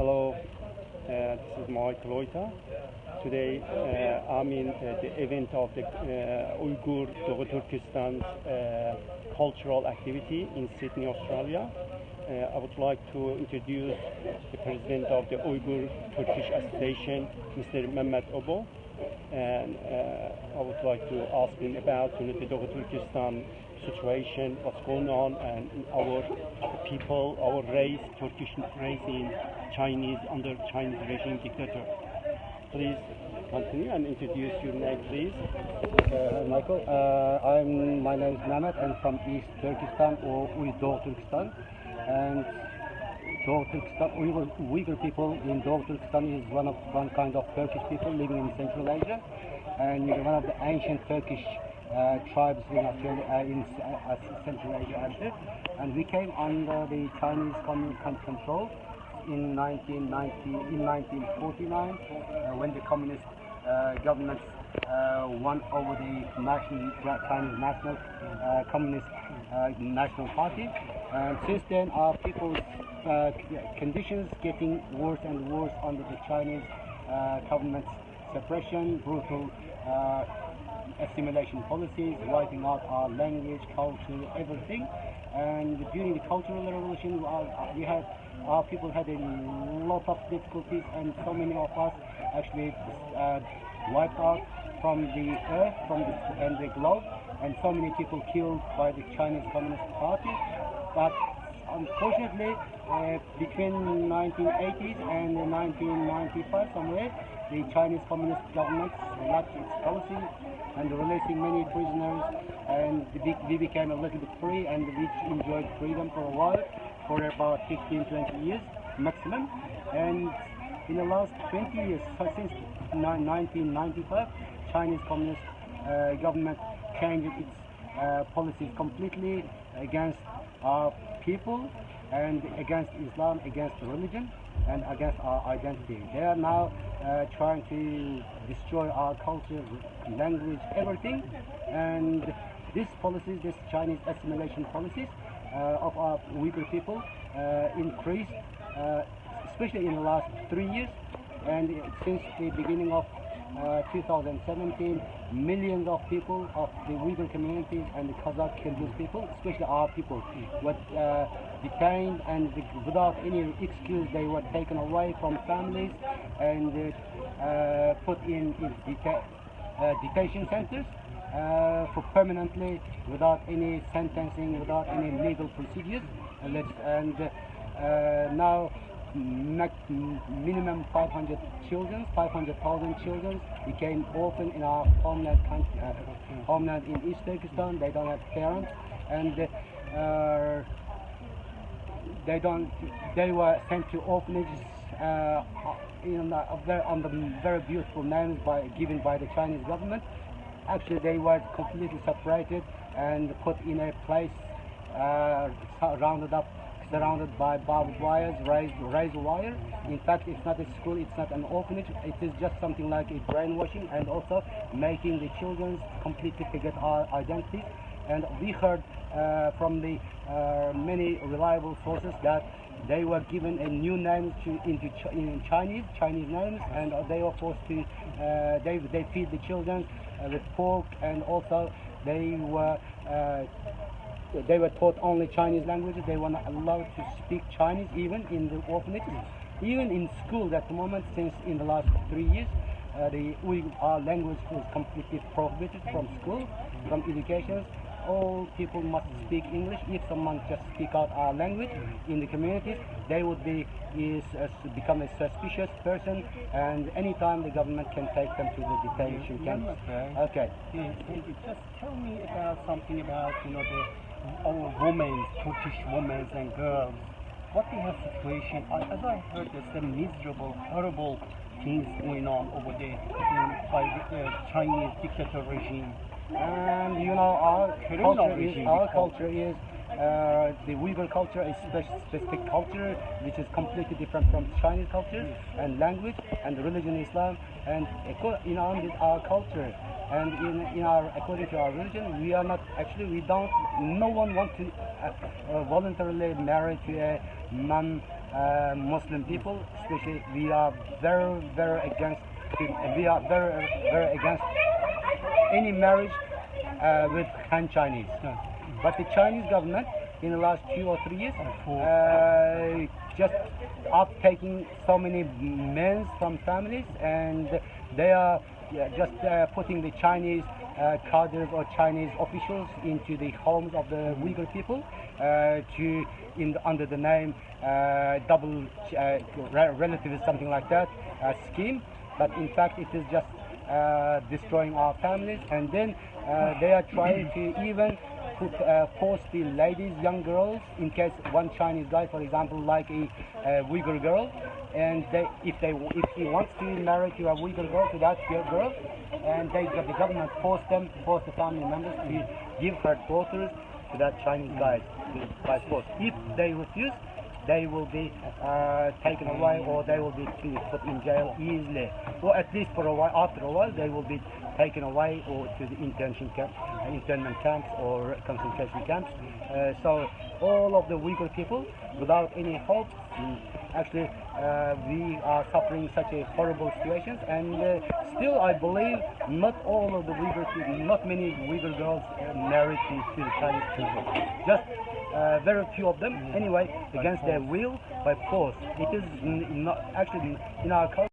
Hello, this is Mikayıl Oytanın. Today I'm in the event of the Uygur Doğu Turkestan cultural activity in Sydney, Australia. I would like to introduce the president of the Uygur Turkish Association, Mr. Mehemet Obulla, and I would like to ask him about the Doğu Turkestan situation, what's going on, and our people, our race, Turkish race in Chinese, under Chinese regime dictator. Please continue and introduce your name, please. Hi, Michael. My name is Mehemet. I'm from East Turkestan or Doğu Turkestan. And Doğu Turkestan, Uygur people in Doğu Turkestan is one kind of Turkish people living in Central Asia, and one of the ancient Turkish tribes in Australia, in Central Asia actually. And we came under the Chinese communist control in 1949 when the communist government won over the Chinese National Communist National Party. And since then, our people's conditions getting worse and worse under the Chinese government's suppression, brutal assimilation policies, wiping out our language, culture, everything. And during the Cultural Revolution, our people had a lot of difficulties, and so many of us actually wiped out from the earth, and the globe, and so many people killed by the Chinese Communist Party. But unfortunately, between 1980s and 1995 somewhere, the Chinese Communist government relaxed its policy and releasing many prisoners, and we became a little bit free, and we enjoyed freedom for a while, for about 15-20 years maximum. And in the last 20 years, since 1995, Chinese Communist government changed its policies completely against our people and against Islam, against religion, and against our identity. They are now trying to destroy our culture, language, everything. And these policies, these Chinese assimilation policies of our Uyghur people increased, especially in the last 3 years. And since the beginning of 2017, millions of people of the Uyghur communities and the Kazakh Kyrgyz people, especially our people, were detained, and without any excuse they were taken away from families and put in detention centers for permanently, without any sentencing, without any legal procedures. And now minimum 500,000 children became orphan in our homeland in East Turkestan. They don't have parents, and they were sent to orphanages under very beautiful names given by the Chinese government. Actually, they were completely separated and put in a place surrounded by barbed wires, razor wire. In fact, it's not a school, it's not an orphanage, it is just something like a brainwashing, and also making the children completely forget our identities. And we heard from the many reliable sources that they were given a new names in Chinese names, and they were forced to they feed the children with pork, and also they were taught only Chinese languages. They were not allowed to speak Chinese even in the orphanages, even in schools at the moment. Since in the last 3 years, our language is completely prohibited from school, from education. All people must speak English. If someone just speak out our language in the communities, they would become a suspicious person, and anytime the government can take them to the detention camp. Okay. Just tell me about something about our women, Turkish women and girls. What is the situation? As I heard, there's some miserable, horrible things going on over there by the Chinese dictator regime. And our culture is the Uyghur culture is specific culture, which is completely different from Chinese culture, and language and religion, Islam. And in our culture and according to our religion, we are not actually, no one wants to voluntarily married to a non-Muslim people. Especially, we are very against any marriage with Han Chinese. But the Chinese government in the last 2 or 3 years just are taking so many men from families, and they are just putting the Chinese cadres or Chinese officials into the homes of the Uyghur people under the name double relatives, something like that scheme. But in fact, it is just destroying our families. And then they are trying to even force the ladies, young girls, in case one Chinese guy, for example, like a Uyghur girl, and if he wants to marry to a Uyghur girl, to that girl, and the government force the family members to give her daughters to that Chinese guy by force. If they refuse, they will be taken away, or they will be put in jail easily, or at least for a while. After a while, they will be taken away or to the internment camps or concentration camps. So all of the Uyghur people, without any hope, actually we are suffering such a horrible situation. And still, I believe not all of the not many Uyghur girls married to the Chinese people. Just very few of them, anyway, against their will, by force. It is not actually in our culture.